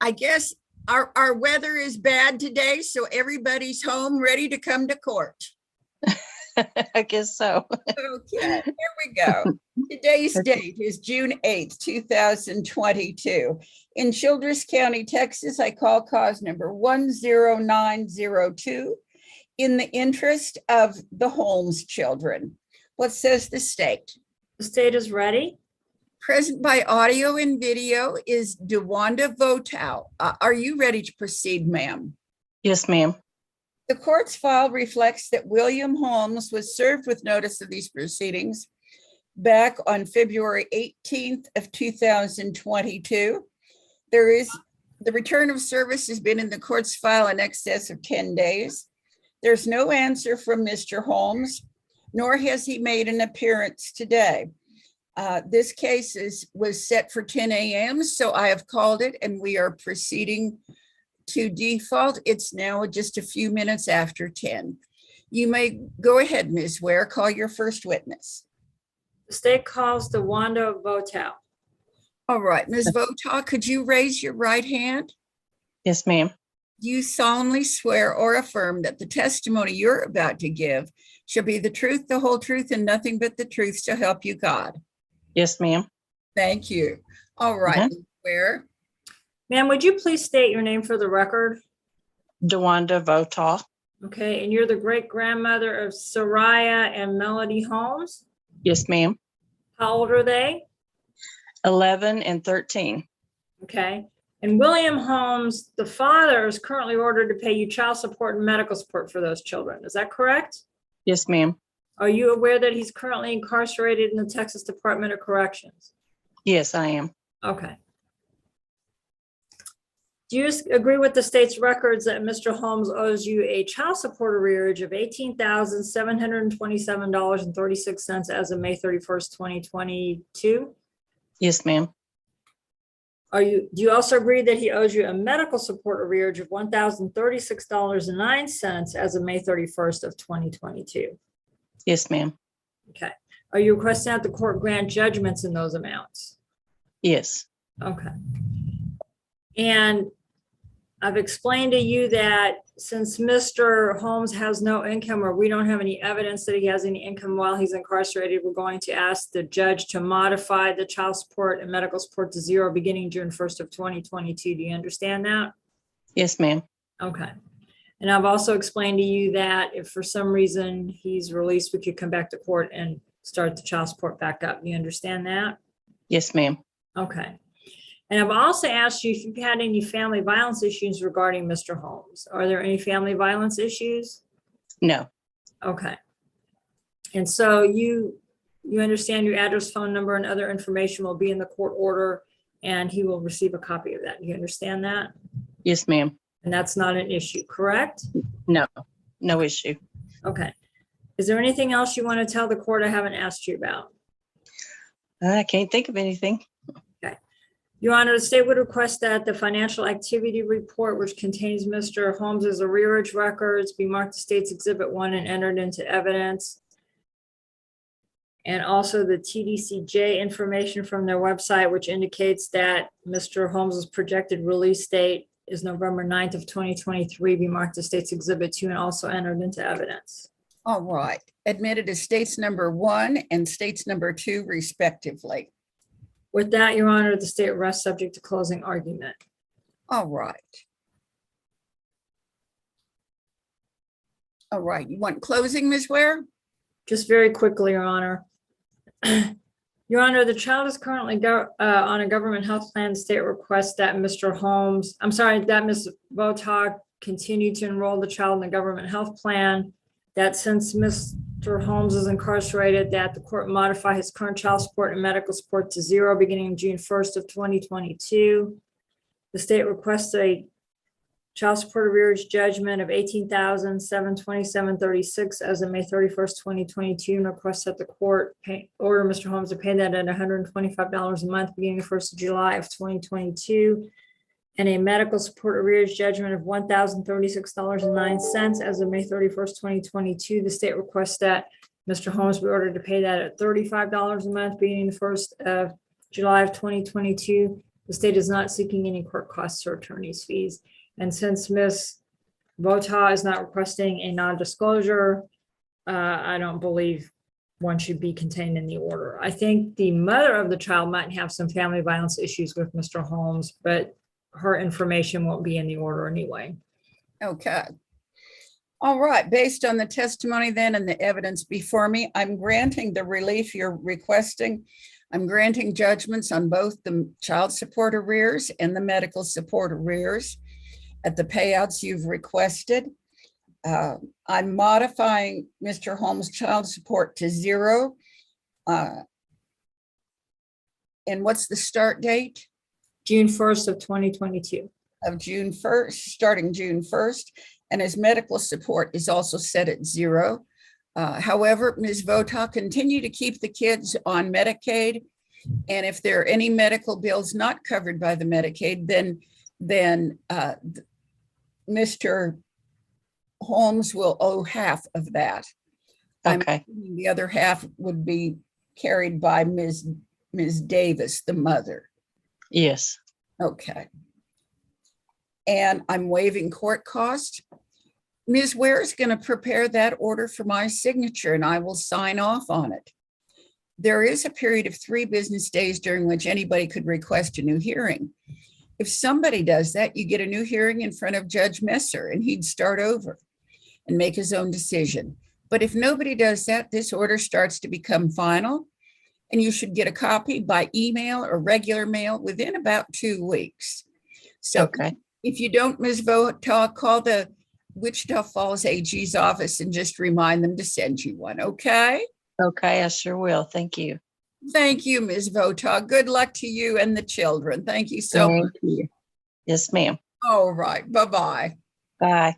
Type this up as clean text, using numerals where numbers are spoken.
I guess our weather is bad today, so everybody's home ready to come to court. I guess so. Okay, here we go. Today's date is June 8th, 2022. In Childress County, Texas, I call cause number 10902 in the interest of the Holmes children. What says the state? The state is ready. Present by audio and video is DeWanda Votow. Are you ready to proceed, ma'am? Yes, ma'am. The court's file reflects that William Holmes was served with notice of these proceedings back on February 18th of 2022. The return of service has been in the court's file in excess of 10 days. There's no answer from Mr. Holmes, nor has he made an appearance today. This case was set for 10 a.m., so I have called it and we are proceeding to default. It's now just a few minutes after 10. You may go ahead, Ms. Ware, call your first witness. The state calls DeWanda Votow. All right, Ms. Votow, could you raise your right hand? Yes, ma'am. Do you solemnly swear or affirm that the testimony you're about to give shall be the truth, the whole truth, and nothing but the truth, so help you God? Yes, ma'am. Thank you. All right, Ms. Ware. Ma'am, would you please state your name for the record? DeWanda Votaw. Okay, and you're the great-grandmother of Soraya and Melody Holmes? Yes, ma'am. How old are they? 11 and 13. Okay, and William Holmes, the father, is currently ordered to pay you child support and medical support for those children. Is that correct? Yes, ma'am. Are you aware that he's currently incarcerated in the Texas Department of Corrections? Yes, I am. Okay. Do you agree with the state's records that Mr. Holmes owes you a child support arrearage of $18,727.36 as of May 31st, 2022? Yes, ma'am. Do you also agree that he owes you a medical support arrearage of $1,036.09 as of May 31st of 2022? Yes, ma'am. Okay. Are you requesting that the court grant judgments in those amounts? Yes. Okay. And I've explained to you that since Mr. Holmes has no income, or we don't have any evidence that he has any income while he's incarcerated, we're going to ask the judge to modify the child support and medical support to zero beginning June 1st of 2022. Do you understand that? Yes, ma'am. Okay. And I've also explained to you that if for some reason he's released, we could come back to court and start the child support back up. Do you understand that? Yes, ma'am. Okay. And I've also asked you if you've had any family violence issues regarding Mr. Holmes. Are there any family violence issues? No. Okay. And so you understand your address, phone number, and other information will be in the court order, and he will receive a copy of that. Do you understand that? Yes, ma'am. And that's not an issue, correct? No. No issue. Okay. Is there anything else you want to tell the court I haven't asked you about? I can't think of anything. Your Honor, the state would request that the financial activity report, which contains Mr. Holmes's arrearage records, be marked as State's Exhibit 1 and entered into evidence. And also the TDCJ information from their website, which indicates that Mr. Holmes's projected release date is November 9th of 2023, be marked as State's Exhibit 2 and also entered into evidence. All right. Admitted as states number 1 and states number 2, respectively. With that, Your Honor, the state rests subject to closing argument. All right. All right. You want closing, Ms. Ware? Just very quickly, Your Honor. Your Honor, the child is currently on a government health plan. The state requests that Mr. Holmes, that Ms. Votaw continue to enroll the child in the government health plan. That since Mr. Holmes is incarcerated, that the court modify his current child support and medical support to zero beginning June 1st of 2022. The state requests a child support arrearage judgment of $18,727.36 as of May 31st, 2022, and requests that the court order Mr. Holmes to pay that at $125 a month beginning the 1st of July of 2022. And a medical support arrearage judgment of $1,036.09 as of May 31st, 2022. The state requests that Mr. Holmes be ordered to pay that at $35 a month beginning the 1st of July of 2022. The state is not seeking any court costs or attorney's fees. And since Ms. Vota is not requesting a non-disclosure, I don't believe one should be contained in the order. I think the mother of the child might have some family violence issues with Mr. Holmes, but her information won't be in the order anyway. Okay. All right, based on the testimony then and the evidence before me, I'm granting the relief you're requesting. I'm granting judgments on both the child support arrears and the medical support arrears at the payouts you've requested. I'm modifying Mr. Holmes' child support to 0. And what's the start date? June 1st of 2022. Of June 1st, starting June 1st. And his medical support is also set at 0. However, Ms. Vota, continue to keep the kids on Medicaid. And if there are any medical bills not covered by the Medicaid, then Mr. Holmes will owe half of that. Okay. The other half would be carried by Ms. Davis, the mother. Yes. Okay. And I'm waiving court cost. Ms. Ware is going to prepare that order for my signature and I will sign off on it. There is a period of 3 business days during which anybody could request a new hearing. If somebody does that, you get a new hearing in front of Judge Messer and he'd start over and make his own decision. But if nobody does that, this order starts to become final and you should get a copy by email or regular mail within about 2 weeks. So Okay. if you don't, Ms. Vota, call the Wichita Falls AG's office and just remind them to send you one, okay? Okay, I sure will. Thank you. Thank you, Ms. Vota. Good luck to you and the children. Thank you so much. Thank you. Yes, ma'am. All right, bye-bye. Bye.